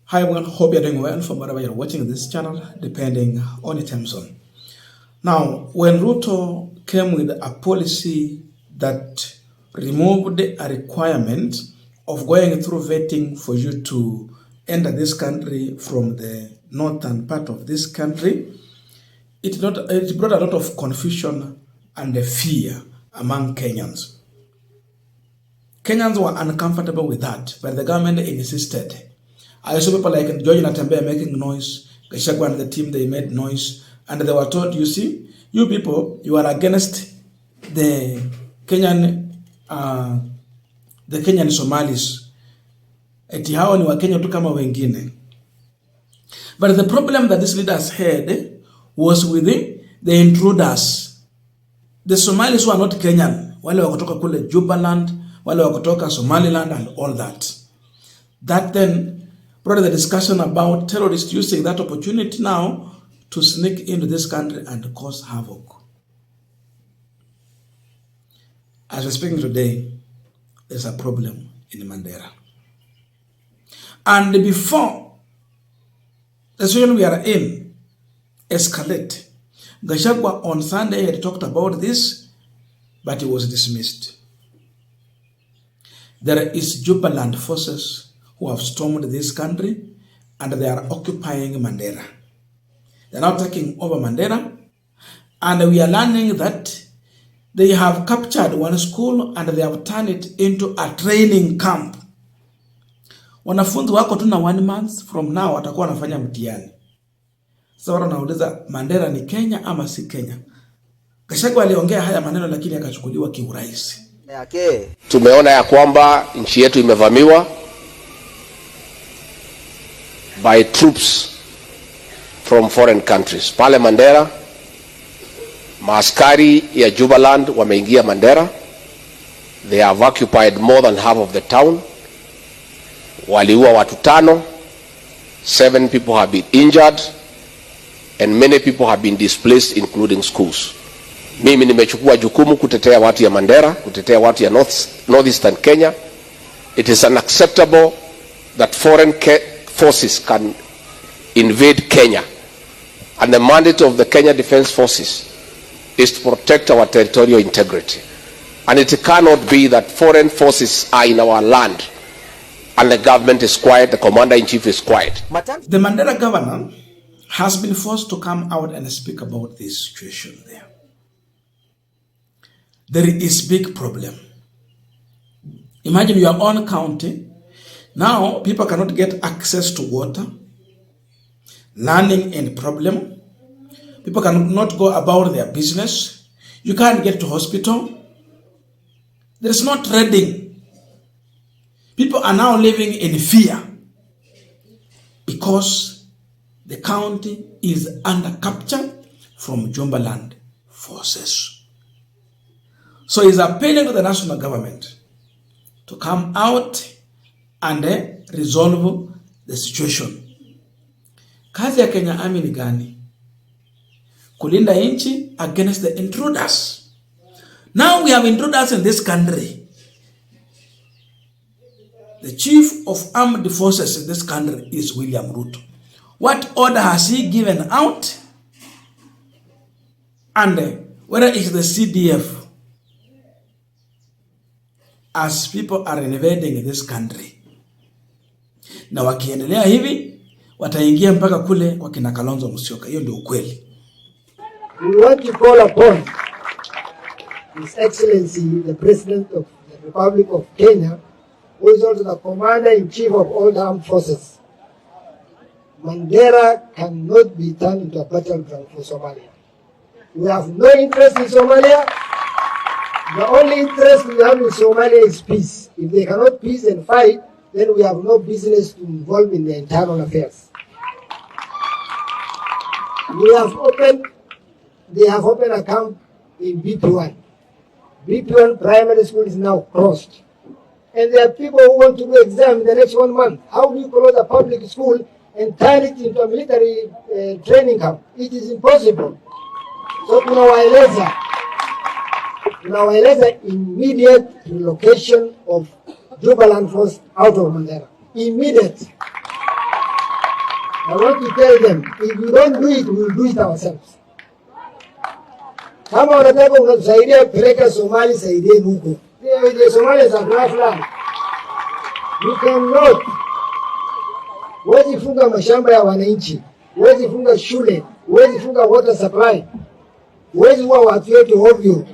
Hi everyone, hope you're doing well from wherever you're watching this channel, depending on your time zone. Now, when Ruto came with a policy that removed a requirement of going through vetting for you to enter this country from the northern part of this country, it brought a lot of confusion and fear among Kenyans. Kenyans were uncomfortable with that, but the government insisted. I saw people like George Natembeya making noise, Gachagua and the team, they made noise, and they were told, you see, you people, you are against the Kenyan Somalis. Eti hao ni Wakenya tu kama wengine. But the problem that these leaders had was with the intruders. The Somalis were not Kenyan. Wale wakutoka kule Jubaland, wale wakutoka Somaliland and all that. That then brought the discussion about terrorists using that opportunity now to sneak into this country and cause havoc. As we're speaking today, there's a problem in Mandera. And before the situation we are in escalate, Gachagua on Sunday had talked about this, but it was dismissed. There is Jubaland forces who have stormed this country and they are occupying Mandera. They are now taking over Mandera, and we are learning that they have captured one school and they have turned it into a training camp. Wanafunzi wako tu na 1 month from now watakuwa wanafanya mtihani. Sasa watu wanauliza Mandera ni Kenya ama si Kenya? Gachagua aliongea haya maneno lakini akachukuliwa kiurahisi. Tumeona ya kwamba nchi yetu imevamiwa by troops from foreign countries. Pale Mandera, maaskari ya Jubaland wameingia Mandera. They have occupied more than half of the town. Waliua watu 5. 7 people have been injured and many people have been displaced, including schools. Mimi nimechukua jukumu kutetea watu ya Mandera, kutetea watu ya northeastern Kenya. It is unacceptable that foreign forces can invade Kenya, and the mandate of the Kenya Defense Forces is to protect our territorial integrity. And it cannot be that foreign forces are in our land and the government is quiet, the commander-in-chief is quiet. The Mandera governor has been forced to come out and speak about this situation there. There is big problem. Imagine your own county. Now people cannot get access to water, learning in problem. People cannot go about their business. You can't get to hospital. There is no trading. People are now living in fear because the county is under capture from Jubaland forces. So he's appealing to the national government to come out and resolve the situation. Kazi ya Kenya Army ni gani? Kulinda inchi against the intruders. Now we have intruders in this country. The chief of armed forces in this country is William Ruto. What order has he given out? And whether it's the CDF, as people are invading this country. Na wakiendelea hivi wataingia mpaka kule kwa kina Kalonzo Musyoka. Hiyo ndio ukweli. We want to call upon His Excellency the President of the Republic of Kenya, who is also the Commander-in-Chief of all the armed forces. Mandera cannot be turned into a battleground for Somalia. We have no interest in Somalia. The only interest we have in Somalia is peace. If they cannot peace and fight, then we have no business to involve in their internal affairs. They have opened a camp in BP1. BP1 primary school is now closed. And there are people who want to do exam in the next 1 month. How do you close a public school and turn it into a military training camp? It is impossible. So tunawaeleza immediate relocation of Jubaland force out of Mandera. Immediate. I want to tell them, if you don't do it, we will do it ourselves. Kama wanataka unatusaidia peleka Somali, saidieni huko. The Somalis are grassland. You cannot. Huwezi funga mashamba ya wananchi, huwezi funga shule, huwezi funga water supply, huwezi huwa watu wetu ovyo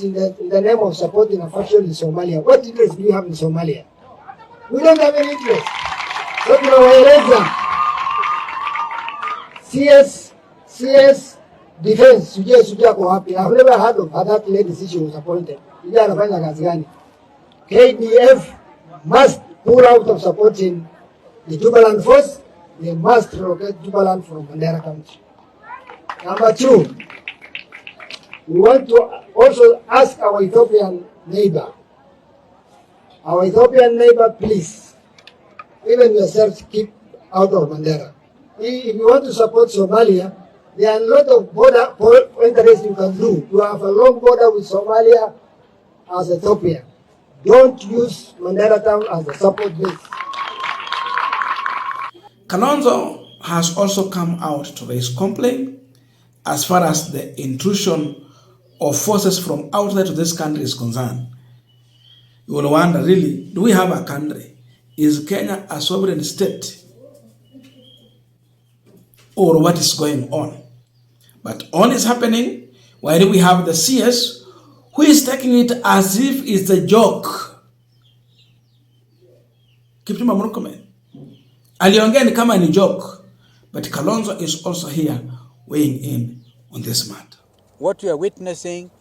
in the name of supporting a faction in Somalia. What interest do you have in Somalia? We don't have any interest. So tunawaeleza CS defense, sujia kwa wapi? I've never heard of that lady since she was appointed. Ija anafanya kazi gani? KDF must pull out of supporting the Jubaland force. They must relocate Jubaland from Mandera County. Number 2, we want to also ask our Ethiopian neighbor. Our Ethiopian neighbor, please, even yourselves, keep out of Mandera. If you want to support Somalia, there are a lot of border interests you can do. You have a long border with Somalia as Ethiopia. Don't use Mandera town as a support base. Kalonzo has also come out to raise complaint as far as the intrusion of forces from outside of this country is concerned. You will wonder, really, do we have a country? Is Kenya a sovereign state? Or what is going on? But all is happening while we have the CS who is taking it as if it's a joke. Kipchumba Murkomen aliongea ni kama ni joke, but Kalonzo is also here weighing in on this matter. What we are witnessing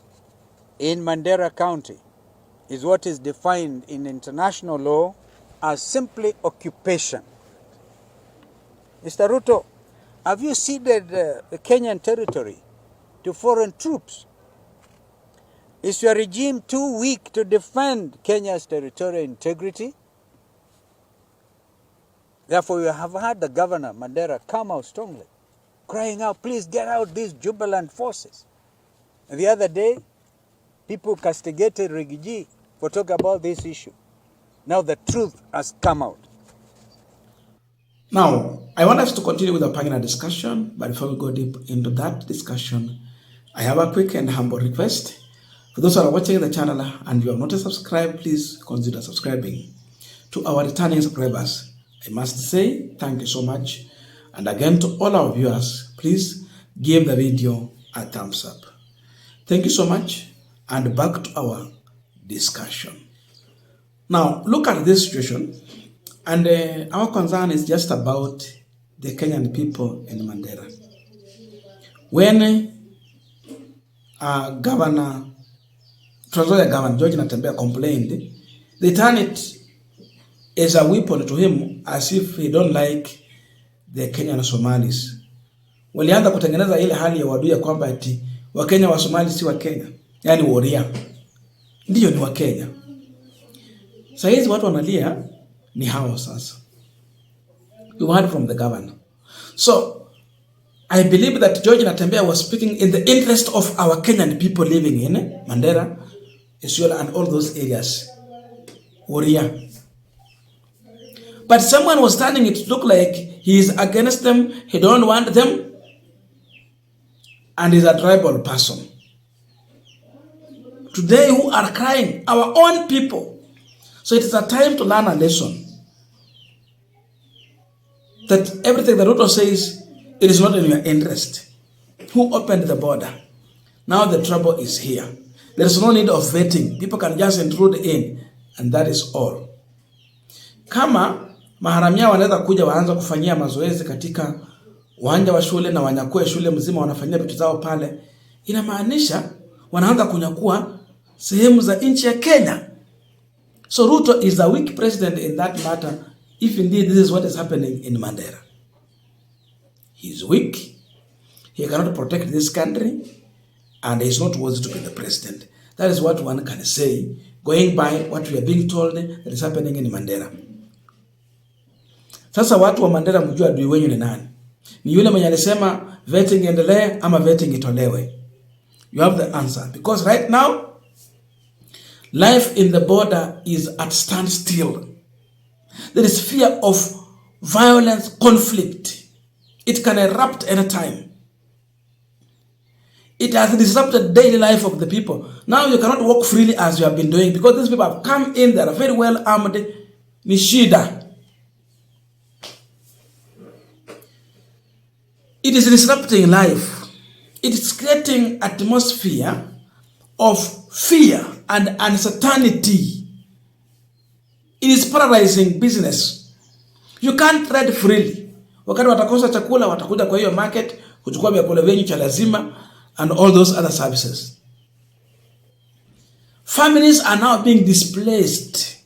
in Mandera County is what is defined in international law as simply occupation. Mr. Ruto, have you ceded the Kenyan territory to foreign troops? Is your regime too weak to defend Kenya's territorial integrity? Therefore, you have had the governor, Mandera, come out strongly, crying out, please get out these Jubaland forces. And the other day, people castigated Rigiji for talking about this issue. Now the truth has come out. Now, I want us to continue with the panel discussion, but before we go deep into that discussion, I have a quick and humble request. For those who are watching the channel and you have not subscribed, please consider subscribing. To our returning subscribers, I must say thank you so much. And again, to all our viewers, please give the video a thumbs up. Thank you so much, and back to our discussion. Now, look at this situation, and our concern is just about the Kenyan people in Mandera. When Governor George Natembeya complained, they turned it as a weapon to him, as if he don't like the Kenyan Somalis. Walianza kutengeneza ile hali ya wadui ya kwamba ati Wakenya wa Somali si wa Kenya, yani Woria ndio ni wa Kenya. Sasa hizi watu wanalia ni hao sasa. You heard from the governor. So I believe that George Natembeya was speaking in the interest of our Kenyan people living in Mandera, Isiolo, and all those areas. Woria. But someone was turning it to look like he is against them, he don't want them, and is a tribal person. Today, who are crying? Our own people. So it is a time to learn a lesson. That everything that Ruto says, it is not in your interest. Who opened the border? Now the trouble is here. There is no need of vetting. People can just intrude in, and that is all. Kama maharamia wanaweza kuja waanza kufanyia mazoezi katika uwanja wa shule na wanyakue shule mzima wanafanyia vitu zao pale, inamaanisha wanaanza kunyakua sehemu za nchi ya Kenya. So Ruto is a weak president in that matter, if indeed this is what is happening in Mandera. He is weak. He cannot protect this country, and he is not worthy to be the president. That is what one can say, going by what we are being told that is happening in Mandera. Sasa watu wa Mandera mjua adui wenyu ni nani? Ni yule mwenye alisema vetting endelee ama vetting itolewe? You have the answer. Because right now, life in the border is at standstill. There is fear of violence, conflict. It can erupt anytime. It has disrupted daily life of the people. Now you cannot walk freely as you have been doing because these people have come in, they are very well armed. Nishida. It is disrupting life. It is creating atmosphere of fear and uncertainty. It is paralyzing business. You can't trade freely. Wakati watakosa chakula, watakuja kwa hiyo market, kuchukua vyakula vyenyu cha lazima, and all those other services. Families are now being displaced.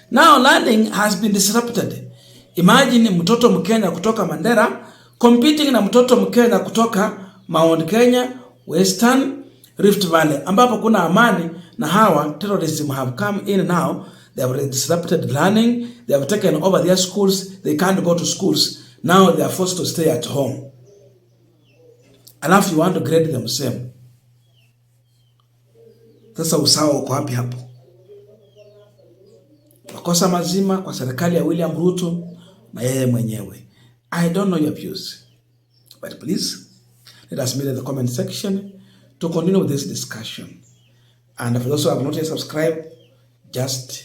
Now learning has been disrupted. Imagine mtoto Mkenya kutoka Mandera competing na mtoto Mkenya kutoka Mount Kenya, Western Rift Valley, ambapo kuna amani, na hawa terrorism have come in now. They have disrupted learning. They have taken over their schools. They can't go to schools. Now they are forced to stay at home. Alafu you want to grade them same. Sasa usawa uko wapi hapo? Makosa mazima kwa serikali ya William Ruto na yeye mwenyewe. I don't know your views. But please, let us meet in the comment section to continue with this discussion. And for those who have not yet subscribed, just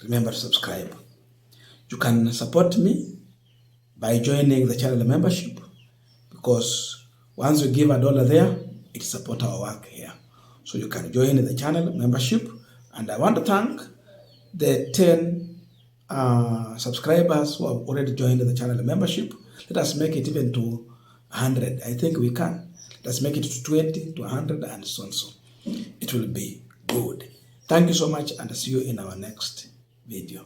remember to subscribe. You can support me by joining the channel membership, because once you give $1 there, it supports our work here. So you can join the channel membership. And I want to thank the 10 subscribers who have already joined the channel membership. Let us make it even to 100. I think we can. Let's make it to 20, to 100, and so on. So it will be good. Thank you so much, and see you in our next video.